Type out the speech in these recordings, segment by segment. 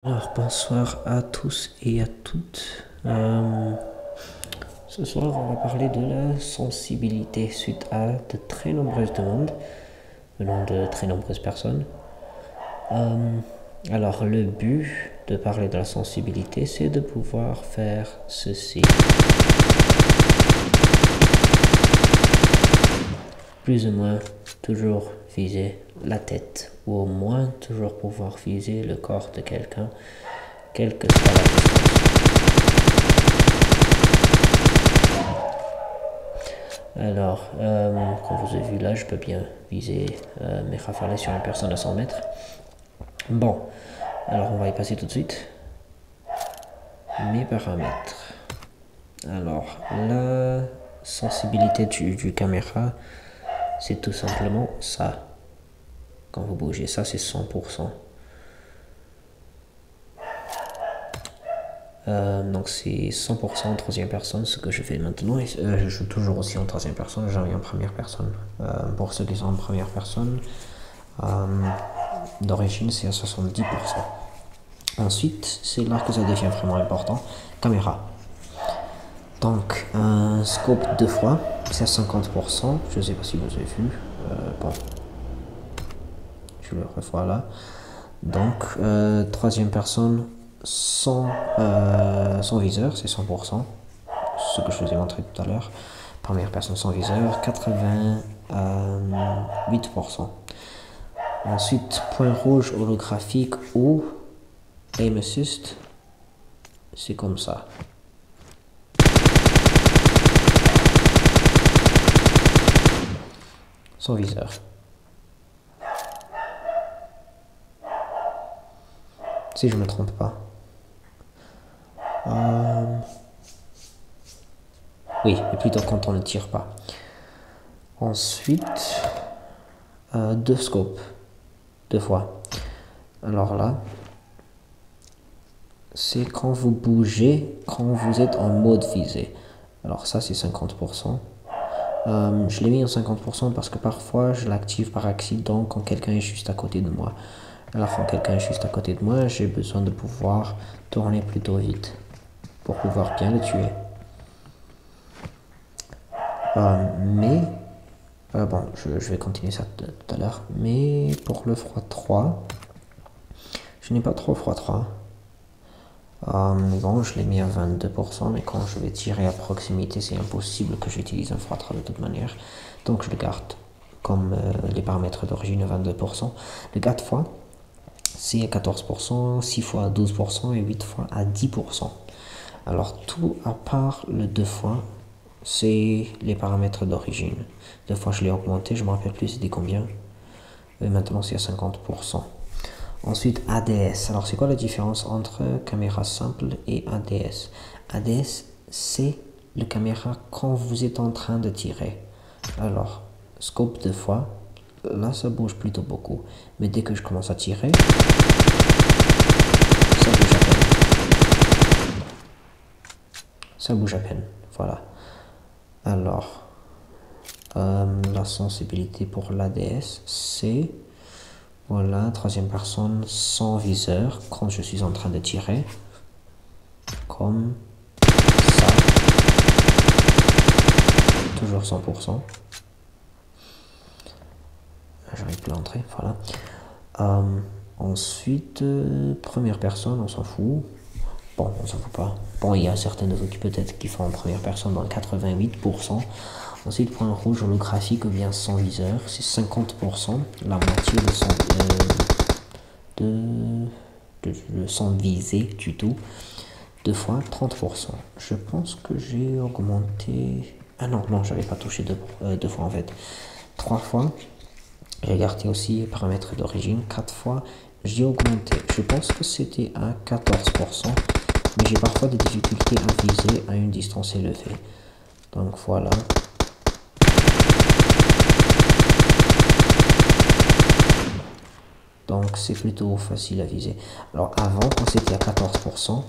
Alors bonsoir à tous et à toutes. Ce soir, on va parler de la sensibilité suite à de très nombreuses demandes venant de très nombreuses personnes. Alors le but de parler de la sensibilité, c'est de pouvoir faire ceci. Plus ou moins toujours viser la tête, ou au moins toujours pouvoir viser le corps de quelqu'un, quelle que soit la distance. Alors, comme vous avez vu là, je peux bien viser mes rafales sur une personne à 100 mètres. Bon, alors on va y passer tout de suite. Mes paramètres. Alors, la sensibilité du caméra, c'est tout simplement ça. Quand vous bougez, ça c'est 100%. Donc c'est 100% en troisième personne, ce que je fais maintenant. Et, je joue toujours aussi en troisième personne, jamais en première personne. Pour ceux qui sont en première personne, d'origine c'est à 70%. Ensuite, c'est là que ça devient vraiment important. Caméra. Donc, un scope 2 fois, c'est à 50%. Je ne sais pas si vous avez vu. Bon, je le revois là. Donc, troisième personne, sans viseur, c'est 100%. Ce que je vous ai montré tout à l'heure. Première personne sans viseur, 88%. Ensuite, point rouge holographique ou aim assist, c'est comme ça. Sans viseur. Si je ne me trompe pas. Oui, mais plutôt quand on ne tire pas. Ensuite, deux scopes. Deux fois. Alors là, c'est quand vous bougez, quand vous êtes en mode visée. Alors ça, c'est 50%. Je l'ai mis en 50% parce que parfois, je l'active par accident quand quelqu'un est juste à côté de moi. Alors quand quelqu'un est juste à côté de moi, j'ai besoin de pouvoir tourner plutôt vite pour pouvoir bien le tuer. Bon, je vais continuer ça tout à l'heure. Mais pour le froid 3, je n'ai pas trop froid 3. Bon, je l'ai mis à 22%, mais quand je vais tirer à proximité, c'est impossible que j'utilise un froid 3 de toute manière. Donc je le garde comme les paramètres d'origine à 22%. Le 4 fois, c'est à 14%, 6 fois à 12% et 8 fois à 10%. Alors tout à part le 2 fois, c'est les paramètres d'origine. 2 fois je l'ai augmenté, je me rappelle plus c'était combien. Et maintenant c'est à 50%. Ensuite ADS. Alors c'est quoi la différence entre caméra simple et ADS? ADS, c'est le caméra quand vous êtes en train de tirer. Alors scope 2 fois, là ça bouge plutôt beaucoup. Mais dès que je commence à tirer, ça bouge à peine. Ça bouge à peine, voilà. Alors, la sensibilité pour l'ADS, c'est, voilà, troisième personne sans viseur, quand je suis en train de tirer, comme ça, toujours 100%. J'arrive plus à entrer, voilà. Ensuite, première personne, on s'en fout. Bon, on s'en fout pas. Bon, il y a certaines autres peut-être qui font en première personne dans 88%. Ensuite, point rouge holographique ou bien sans viseur, c'est 50%, la moitié de son visé du tout. Deux fois, 30%. Je pense que j'ai augmenté... Ah non, j'avais pas touché deux fois en fait. 3 fois, j'ai gardé aussi les paramètres d'origine. 4 fois, j'ai augmenté. Je pense que c'était à 14%, mais j'ai parfois des difficultés à viser à une distance élevée. Donc voilà. Donc c'est plutôt facile à viser. Alors avant, quand c'était à 14%,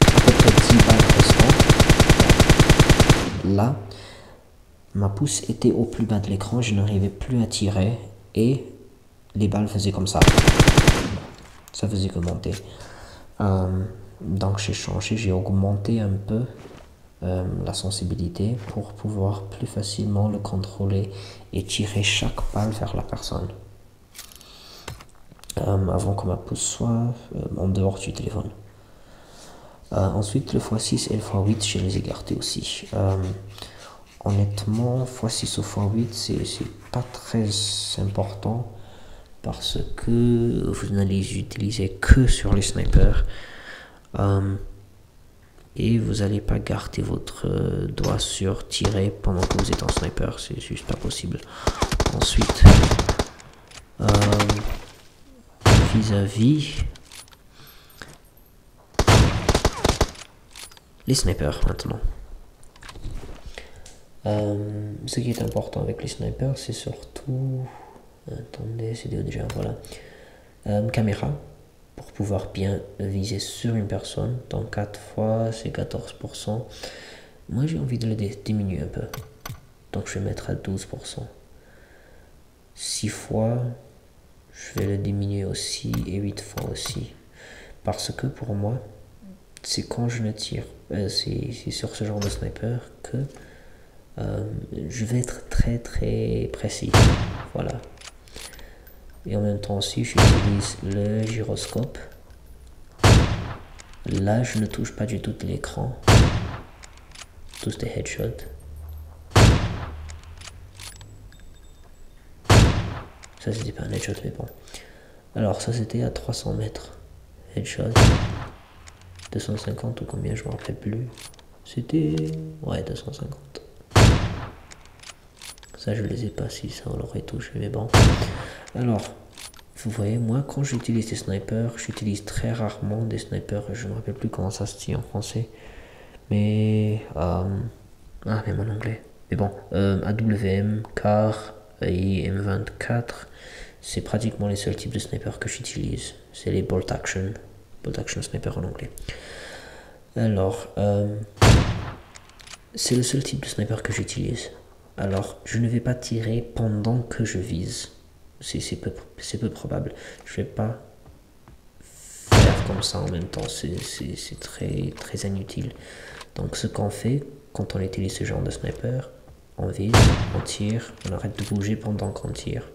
à peu près 10 balles restantes, là, ma pouce était au plus bas de l'écran, je n'arrivais plus à tirer et les balles faisaient comme ça ça faisait que monter. Donc j'ai changé, j'ai augmenté un peu la sensibilité pour pouvoir plus facilement le contrôler et tirer chaque balle vers la personne. Avant que ma pouce soit en dehors du téléphone. Ensuite, le x6 et le x8, je les ai gardés aussi. Honnêtement, x6 ou x8, c'est pas très important parce que vous n'allez les utiliser que sur les snipers. Et vous n'allez pas garder votre doigt sur tirer pendant que vous êtes en sniper, c'est juste pas possible. Ensuite, vis-à-vis les snipers maintenant. Ce qui est important avec les snipers, c'est surtout... Attendez, c'est déjà... Voilà. Caméra, pour pouvoir bien viser sur une personne. Donc 4 fois, c'est 14%. Moi, j'ai envie de le diminuer un peu. Donc je vais mettre à 12%. 6 fois, je vais le diminuer aussi, et 8 fois aussi. Parce que pour moi, c'est quand je ne tire, c'est sur ce genre de sniper que je vais être très très précis. Voilà. Et en même temps aussi, j'utilise le gyroscope. Là, je ne touche pas du tout l'écran. Tous des headshots. Ça, c'était pas un headshot, mais bon. Alors, ça, c'était à 300 mètres. Headshot. 250 ou combien, je me rappelle plus. C'était... Ouais, 250. Ça, je les ai pas, si ça on l'aurait touché, mais bon. Alors, vous voyez, moi, quand j'utilise des snipers, j'utilise très rarement des snipers. Je me rappelle plus comment ça se dit en français. Mais... Ah, même en anglais. Mais bon, AWM, CAR et M24, c'est pratiquement les seuls types de snipers que j'utilise. C'est les bolt action sniper en anglais. Alors, c'est le seul type de sniper que j'utilise. Alors, je ne vais pas tirer pendant que je vise. C'est peu probable. Je vais pas faire comme ça en même temps. C'est très, très inutile. Donc, ce qu'on fait quand on utilise ce genre de sniper, on vise, on tire, on arrête de bouger pendant qu'on tire.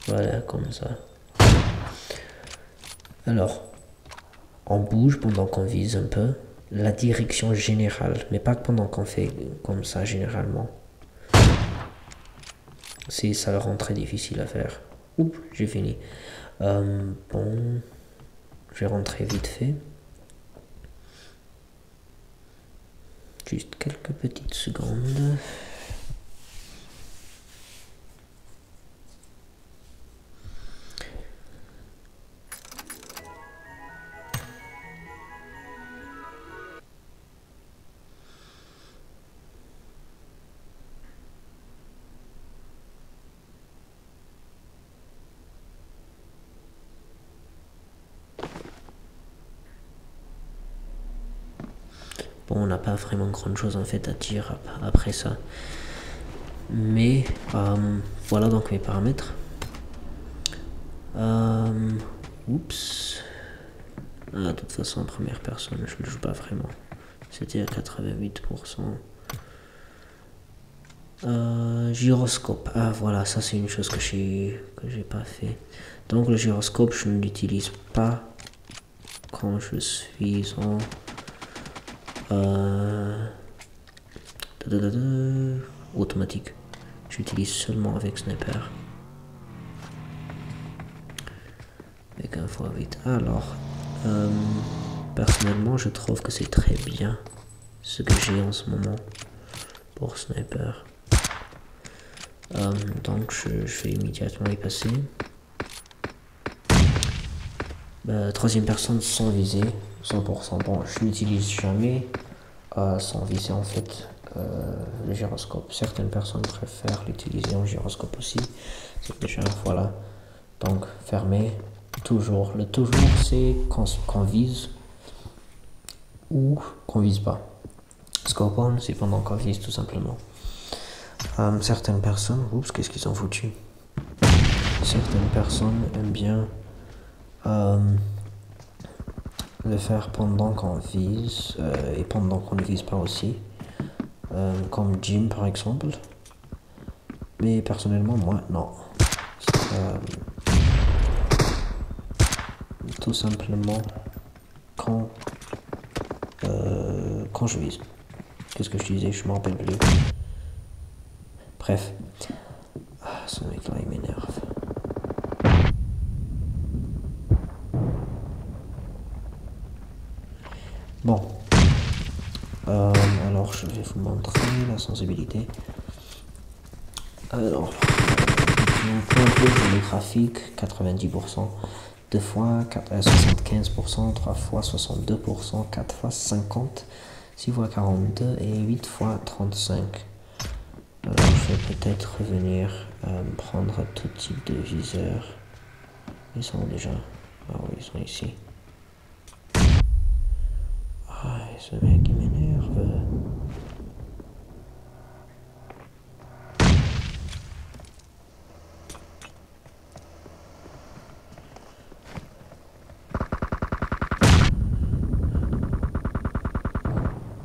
Voilà, comme ça. Alors, on bouge pendant qu'on vise un peu. La direction générale, mais pas pendant qu'on fait comme ça généralement. Ça le rend très difficile à faire. Oups, j'ai fini. Bon, je vais rentrer vite fait. Juste quelques petites secondes. Bon, on n'a pas vraiment grande chose en fait à dire après ça. Mais voilà donc mes paramètres. Oups. Ah, de toute façon, en première personne, je ne le joue pas vraiment. C'était à 88%. Gyroscope. Ah, voilà, ça c'est une chose que j'ai pas fait. Donc le gyroscope, je ne l'utilise pas quand je suis en automatique. J'utilise seulement avec sniper. Avec un x8. Alors, personnellement, je trouve que c'est très bien ce que j'ai en ce moment pour sniper. Donc, je vais immédiatement y passer. Troisième personne sans viser, 100%. Bon, je n'utilise jamais sans viser en fait le gyroscope. Certaines personnes préfèrent l'utiliser en gyroscope aussi. C'est déjà, voilà. Donc, fermé. Toujours. Le toujours, c'est qu'on vise ou qu'on vise pas. Scope on, c'est pendant qu'on vise tout simplement. Certaines personnes, oups, qu'est-ce qu'ils ont foutu? Certaines personnes aiment bien le faire pendant qu'on vise et pendant qu'on ne vise pas aussi, comme Jim par exemple. Mais personnellement, moi, non. Tout simplement quand je vise. Qu'est-ce que je disais? Je m'en rappelle plus. Bref. Ce mec-là, il m'énerve. Bon. Alors, je vais vous montrer la sensibilité. Alors, point rouge, les graphiques, 90%. 2 fois 75%, 3 fois 62%, 4 fois 50%, 6 fois 42% et 8 fois 35%. Alors je vais peut-être revenir prendre tout type de viseur. Ils sont déjà... Ah oui, ils sont ici. Ah, ce mec il m'énerve.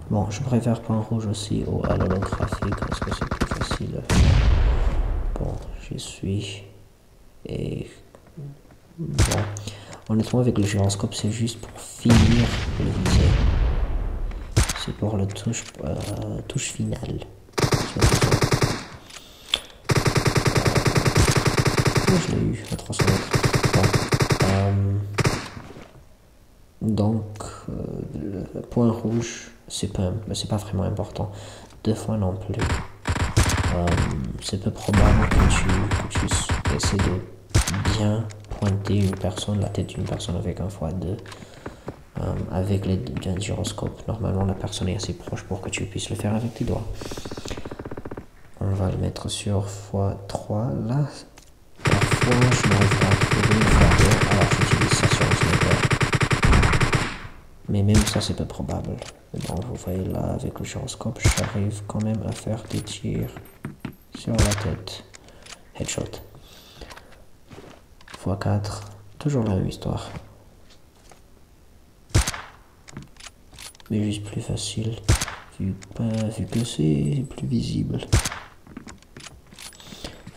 Bon, je préfère point rouge aussi à l'holographique parce que c'est plus facile. Bon, j'y suis. Et bon, honnêtement, avec le gyroscope, c'est juste pour finir le viseur. C'est pour le touche finale. Je l'ai eu à 300 mètres. Bon. Donc, le point rouge, c'est pas vraiment important. 2 fois non plus. C'est peu probable que tu essaies de bien pointer une personne, la tête d'une personne avec un x2. Avec l'aide d'un gyroscope. Normalement, la personne est assez proche pour que tu puisses le faire avec tes doigts. On va le mettre sur x3. Là, parfois, je n'arrive pas à trouver le x2. Alors, j'utilise ça sur le sniper. Mais même ça, c'est peu probable. Donc, vous voyez là, avec le gyroscope, j'arrive quand même à faire des tirs sur la tête. Headshot. x4. Toujours la même histoire. Mais juste plus facile, vu que c'est plus visible.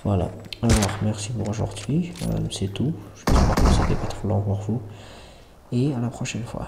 Voilà, alors merci pour aujourd'hui, c'est tout. J'espère que c'était pas trop long pour vous, et à la prochaine fois.